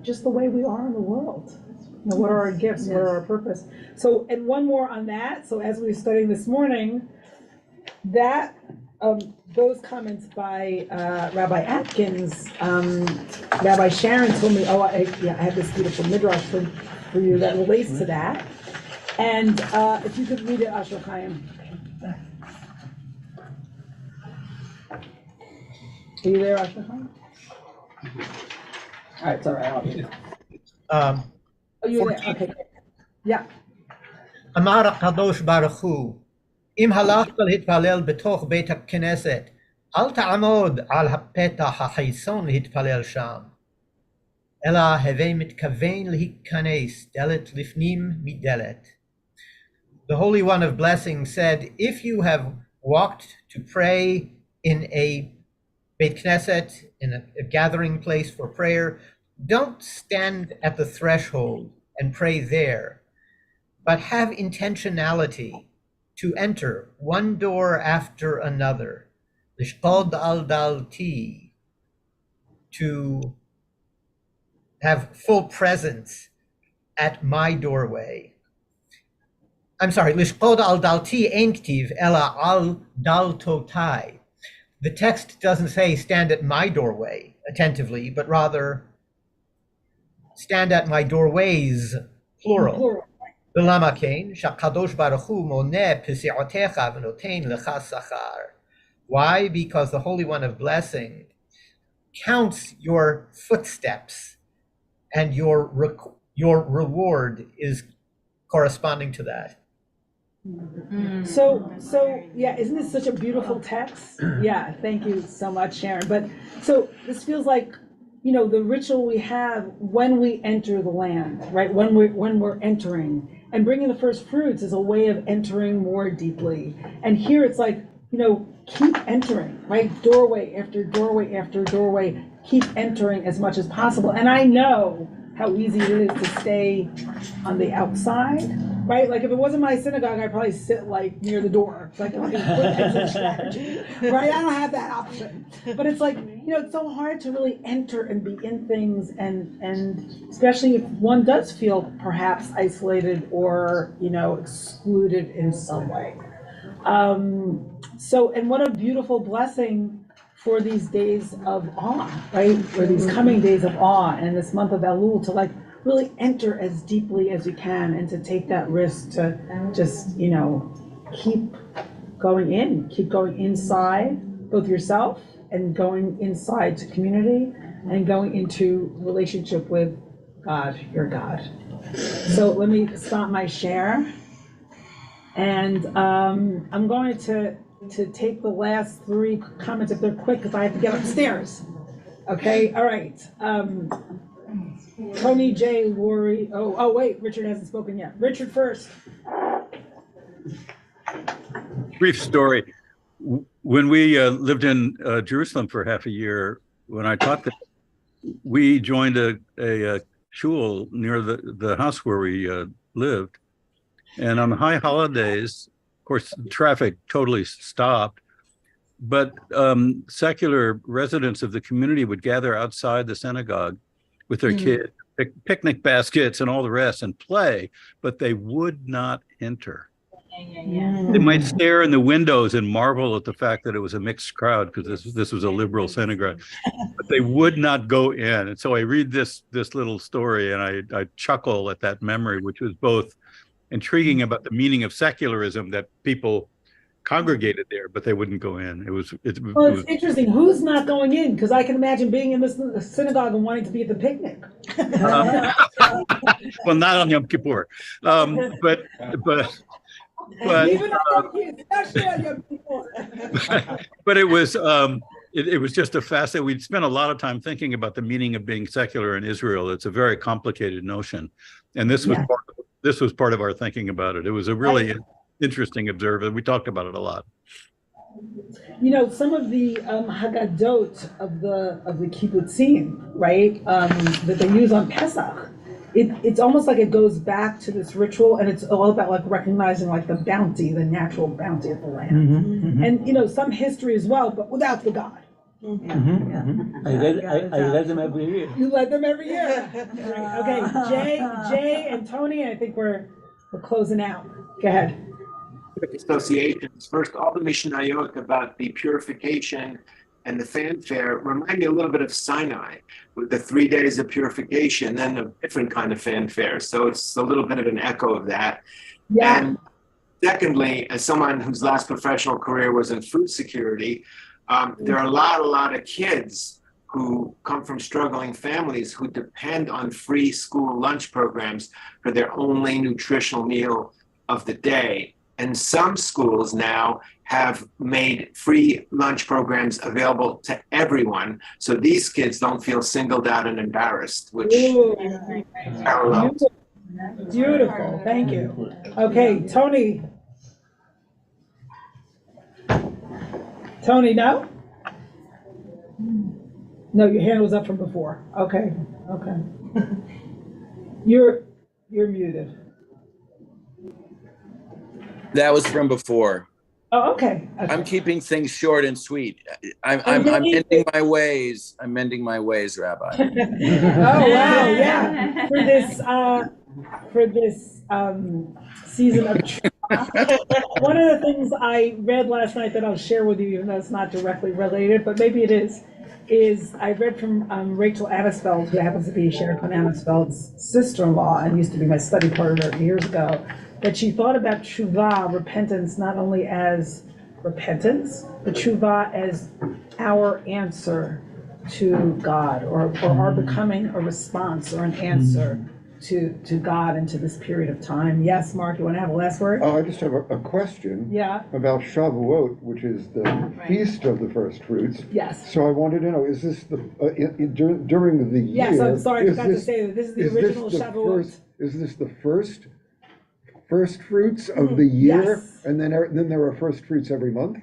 just the way we are in the world. What are our gifts? What are our purpose? So, and one more on that. So as we were studying this morning, that, those comments by Rabbi Atkins, Rabbi Sharon told me, I have this beautiful midrash for you that relates to that. And if you could read it, Asher Chaim. Are you there, Asher Chaim? All right, it's all right, I'll read it. You're there, okay. Yeah. אמר הקדוש ברוך הוא, אם הלכת להתפלל בתוך בית הכנסת, אל תעמוד על הפתח החיצון להתפלל שם, אלא הווה מתכוון להיכנס דלת לפנים מדלת. The Holy One of Blessing said, if you have walked to pray in a Beit Knesset, in a gathering place for prayer, don't stand at the threshold and pray there, but have intentionality to enter one door after another, lishqod al dalti, to have full presence at my doorway. I'm sorry, lishqod al dalti ein ktiv ela al daltotai. The text doesn't say stand at my doorway attentively, but rather stand at my doorways, plural. V'lama kein shakadosh baruch hu moneh pesi'otecha v'notein lecha sachar. Why? Because the Holy One of Blessing counts your footsteps, and your reward is corresponding to that. So yeah, isn't this such a beautiful text? Yeah, thank you so much, Sharon. But so this feels like, the ritual we have when we enter the land, right? When we're entering, and bringing the first fruits is a way of entering more deeply. And here it's like, keep entering, right? Doorway after doorway after doorway, keep entering as much as possible. And I know how easy it is to stay on the outside, right? Like if it wasn't my synagogue, I'd probably sit like near the door, like a quick exit strategy, right? I don't have that option. But it's like, it's so hard to really enter and be in things, and especially if one does feel perhaps isolated or, excluded in some way. And what a beautiful blessing for these days of awe, right? For these coming days of awe and this month of Elul, to really enter as deeply as you can and to take that risk to just, keep going inside both yourself and going inside to community and going into relationship with God, your God. So let me stop my share. And I'm going to take the last three comments if they're quick, because I have to get upstairs. Okay, all right. Tony J. Lori. Oh, wait, Richard hasn't spoken yet. Richard first. Brief story. When we lived in Jerusalem for half a year, when I taught there, we joined a shul near the house where we lived. And on high holidays, of course, traffic totally stopped, but secular residents of the community would gather outside the synagogue with their kids, picnic baskets and all the rest, and play, but they would not enter. They might stare in the windows and marvel at the fact that it was a mixed crowd because this was a liberal synagogue, but they would not go in. And so I read this little story and I chuckle at that memory, which was both intriguing about the meaning of secularism, that people congregated there, but they wouldn't go in. It's interesting. Who's not going in? Because I can imagine being in this synagogue and wanting to be at the picnic. Well, not on Yom Kippur, but Even on especially on Yom Kippur. But it was it was just a fascinating. We'd spent a lot of time thinking about the meaning of being secular in Israel. It's a very complicated notion, and this was part of our thinking about it. It was a really interesting observer. We talked about it a lot. You know, some of the Haggadot of the kibbutzim, right, that they use on Pesach, it's almost like it goes back to this ritual, and it's all about like recognizing like the bounty, the natural bounty of the land, and you know, some history as well, but without the God. I read them every year. You read them every year. Okay, Jay and Tony, I think we're closing out. Go ahead. Associations. First, all the Mishnayot about the purification and the fanfare remind me a little bit of Sinai, with the 3 days of purification and a different kind of fanfare. So it's a little bit of an echo of that. Yeah. And secondly, as someone whose last professional career was in food security, there are a lot of kids who come from struggling families who depend on free school lunch programs for their only nutritional meal of the day. And some schools now have made free lunch programs available to everyone, so these kids don't feel singled out and embarrassed, which parallels. Beautiful, thank you. Okay, Tony. Tony, no? No, your hand was up from before. Okay. You're muted. That was from before. Oh, okay. I'm keeping things short and sweet. I'm mending my ways. I'm mending my ways, Rabbi. Oh wow, yeah. For this season of one of the things I read last night that I'll share with you, even though it's not directly related, but maybe it is I read from Rachel Annisfeld, who happens to be Sharon Cohen Annisfeld's sister-in-law and used to be my study partner years ago, that she thought about tshuva, repentance, not only as repentance, but tshuva as our answer to God, or our becoming a response or an answer to God and to this period of time. Yes, Mark, you want to have a last word? Oh, I just have a question. Yeah. About Shavuot, which is the feast of the first fruits. Yes. So I wanted to know, is this the during the year? Yes, I'm sorry, I forgot to say that this is the original Shavuot. Is this the first fruits of the year? Yes. And then there are first fruits every month?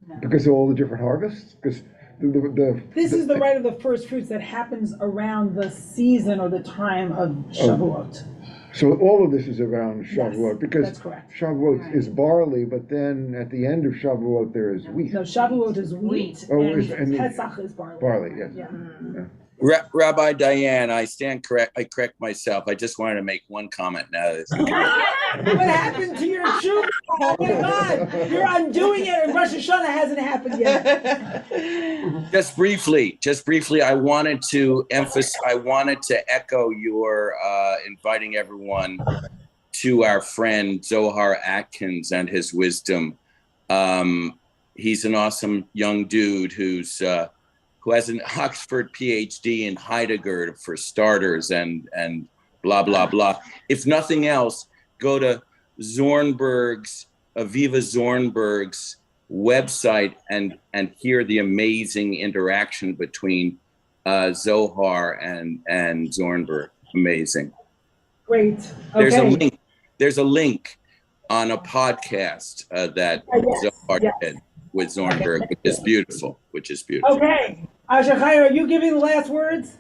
No. Because of all the different harvests? Because this is the rite of the first fruits that happens around the season or the time of Shavuot. So all of this is around Shavuot, yes, because that's correct. Shavuot is barley, but then at the end of Shavuot there is wheat. No, Shavuot is wheat, and Pesach is barley. Barley, yes. Yeah. Yeah. Rabbi Diane, I correct myself. I just wanted to make one comment now. What happened to your tshuva? Oh my God, you're undoing it, and Rosh Hashanah hasn't happened yet. Just briefly, I wanted to echo your inviting everyone to our friend Zohar Atkins and his wisdom. He's an awesome young dude who has an Oxford PhD in Heidegger, for starters, and blah, blah, blah. If nothing else, go to Aviva Zornberg's website and hear the amazing interaction between Zohar and Zornberg. Amazing. Great. Okay. There's a link on a podcast that Zohar did with Zornberg, which is beautiful. Okay. Asher Chai, are you giving the last words?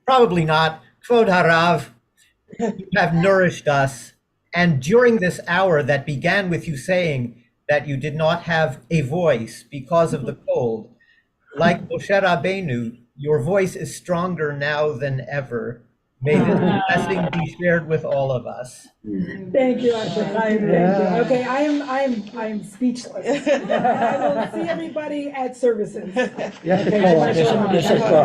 Probably not. Kvod Harav, You have nourished us. And during this hour that began with you saying that you did not have a voice because of the cold, like Moshe Rabbeinu, your voice is stronger now than ever. May this blessing be shared with all of us. Thank you, Asher Chaim. Thank you. Okay, I am speechless. I will see everybody at services. Yes,